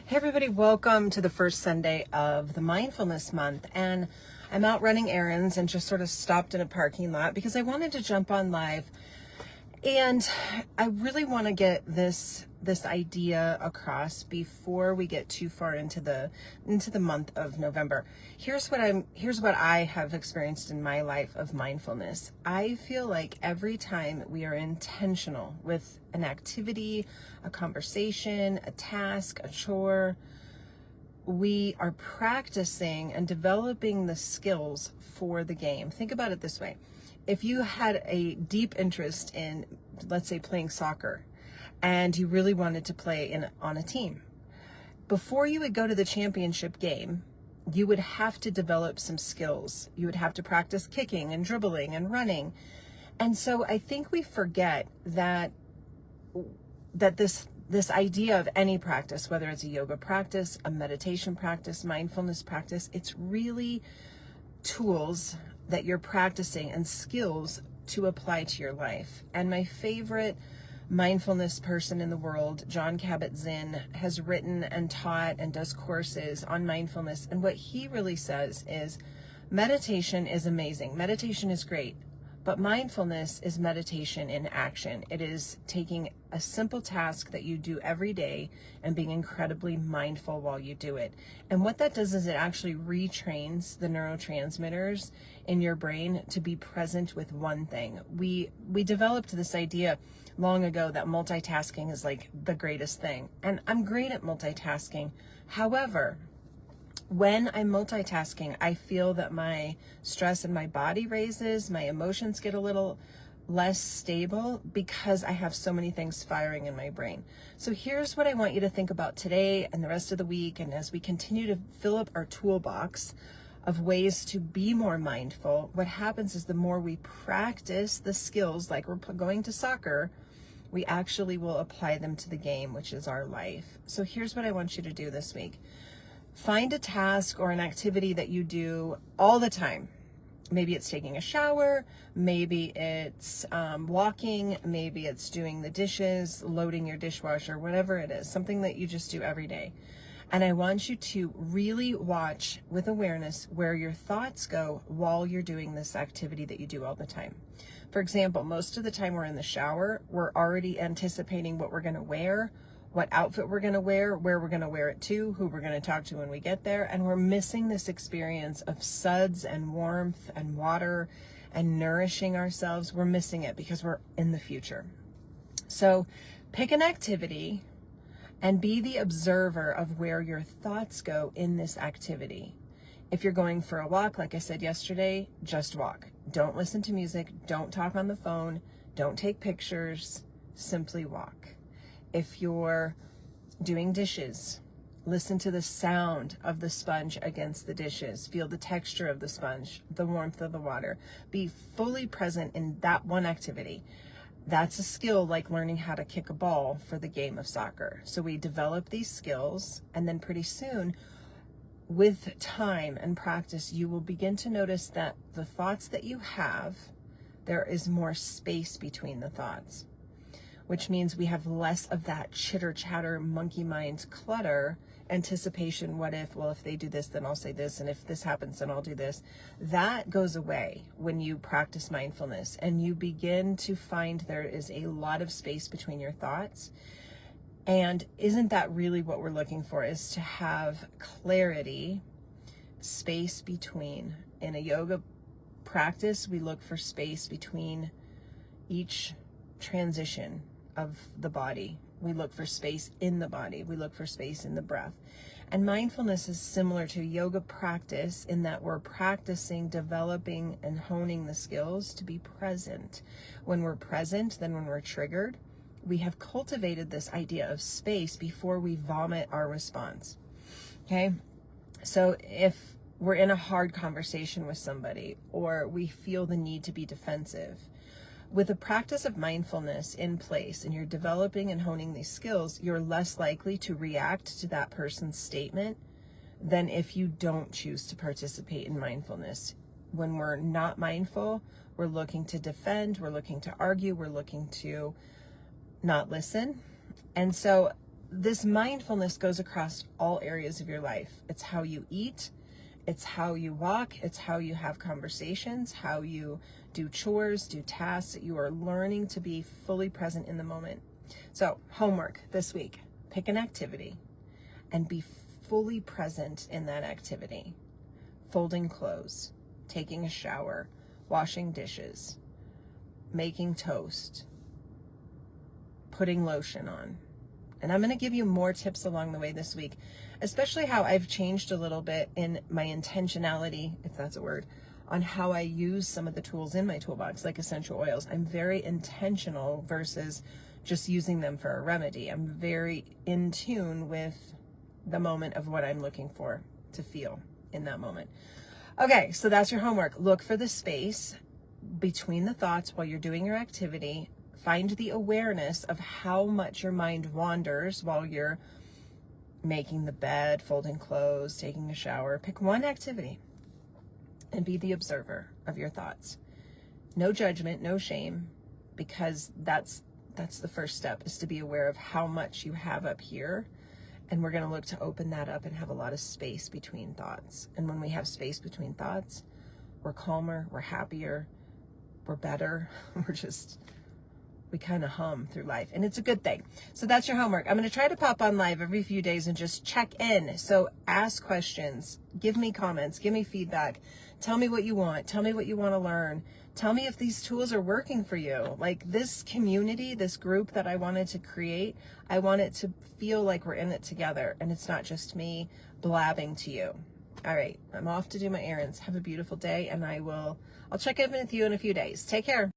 Hey everybody, welcome to the first Sunday of the Mindfulness month. And I'm out running errands and just sort of stopped in a parking lot because I wanted to jump on live. And I really want to get this idea across before we get too far into the month of November. Here's what I have experienced in my life of mindfulness. I feel like every time we are intentional with an activity, a conversation, a task, a chore, we are practicing and developing the skills for the game. Think about it this way. If you had a deep interest in, let's say, playing soccer, and you really wanted to play on a team, before you would go to the championship game, you would have to develop some skills. You would have to practice kicking and dribbling and running. And so I think we forget that this idea of any practice, whether it's a yoga practice, a meditation practice, mindfulness practice, it's really tools that you're practicing and skills to apply to your life. And my favorite mindfulness person in the world, Jon Kabat-Zinn, has written and taught and does courses on mindfulness. And what he really says is meditation is amazing. Meditation is great. But mindfulness is meditation in action. It is taking a simple task that you do every day and being incredibly mindful while you do it. And what that does is it actually retrains the neurotransmitters in your brain to be present with one thing. We developed this idea long ago that multitasking is like the greatest thing. And I'm great at multitasking. However, when I'm multitasking, I feel that my stress in my body raises, my emotions get a little less stable because I have so many things firing in my brain. So here's what I want you to think about today and the rest of the week, and as we continue to fill up our toolbox of ways to be more mindful, what happens is the more we practice the skills, like we're going to soccer, we actually will apply them to the game, which is our life. So here's what I want you to do this week. Find a task or an activity that you do all the time. Maybe it's taking a shower, maybe it's walking, maybe it's doing the dishes, loading your dishwasher, whatever it is, something that you just do every day. And I want you to really watch with awareness where your thoughts go while you're doing this activity that you do all the time. For example, most of the time we're in the shower, we're already anticipating what we're going to wear, what outfit we're going to wear, where we're going to wear it to, who we're going to talk to when we get there. And we're missing this experience of suds and warmth and water and nourishing ourselves. We're missing it because we're in the future. So pick an activity and be the observer of where your thoughts go in this activity. If you're going for a walk, like I said yesterday, just walk. Don't listen to music. Don't talk on the phone. Don't take pictures. Simply walk. If you're doing dishes, listen to the sound of the sponge against the dishes. Feel the texture of the sponge, the warmth of the water. Be fully present in that one activity. That's a skill like learning how to kick a ball for the game of soccer. So we develop these skills, and then pretty soon, with time and practice, you will begin to notice that the thoughts that you have, there is more space between the thoughts, which means we have less of that chitter chatter, monkey mind clutter, anticipation, what if, well, if they do this, then I'll say this, and if this happens, then I'll do this. That goes away when you practice mindfulness and you begin to find there is a lot of space between your thoughts. And isn't that really what we're looking for, is to have clarity, space between. In a yoga practice, we look for space between each transition of the body. We look for space in the body. We look for space in the breath. And mindfulness is similar to yoga practice in that we're practicing, developing, and honing the skills to be present. When we're present, then when we're triggered, we have cultivated this idea of space before we vomit our response. Okay? So if we're in a hard conversation with somebody, or we feel the need to be defensive, with a practice of mindfulness in place and you're developing and honing these skills, you're less likely to react to that person's statement than if you don't choose to participate in mindfulness. When we're not mindful, we're looking to defend, we're looking to argue, we're looking to not listen. And so this mindfulness goes across all areas of your life. It's how you eat, it's how you walk, it's how you have conversations, how you do chores, do tasks. You are learning to be fully present in the moment. So, homework this week, pick an activity and be fully present in that activity. Folding clothes, taking a shower, washing dishes, making toast, putting lotion on. And I'm going to give you more tips along the way this week, especially how I've changed a little bit in my intentionality, if that's a word, on how I use some of the tools in my toolbox, like essential oils. I'm very intentional versus just using them for a remedy. I'm very in tune with the moment of what I'm looking for to feel in that moment. Okay, so that's your homework. Look for the space between the thoughts while you're doing your activity. Find the awareness of how much your mind wanders while you're making the bed, folding clothes, taking a shower. Pick one activity and be the observer of your thoughts. No judgment, no shame, because that's the first step, is to be aware of how much you have up here. And we're going to look to open that up and have a lot of space between thoughts. And when we have space between thoughts, we're calmer, we're happier, we're better. We kind of hum through life, and it's a good thing. So that's your homework. I'm going to try to pop on live every few days and just check in. So ask questions, give me comments, give me feedback. Tell me what you want. Tell me what you want to learn. Tell me if these tools are working for you. Like this community, this group that I wanted to create, I want it to feel like we're in it together and it's not just me blabbing to you. All right, I'm off to do my errands. Have a beautiful day, and I'll check in with you in a few days. Take care.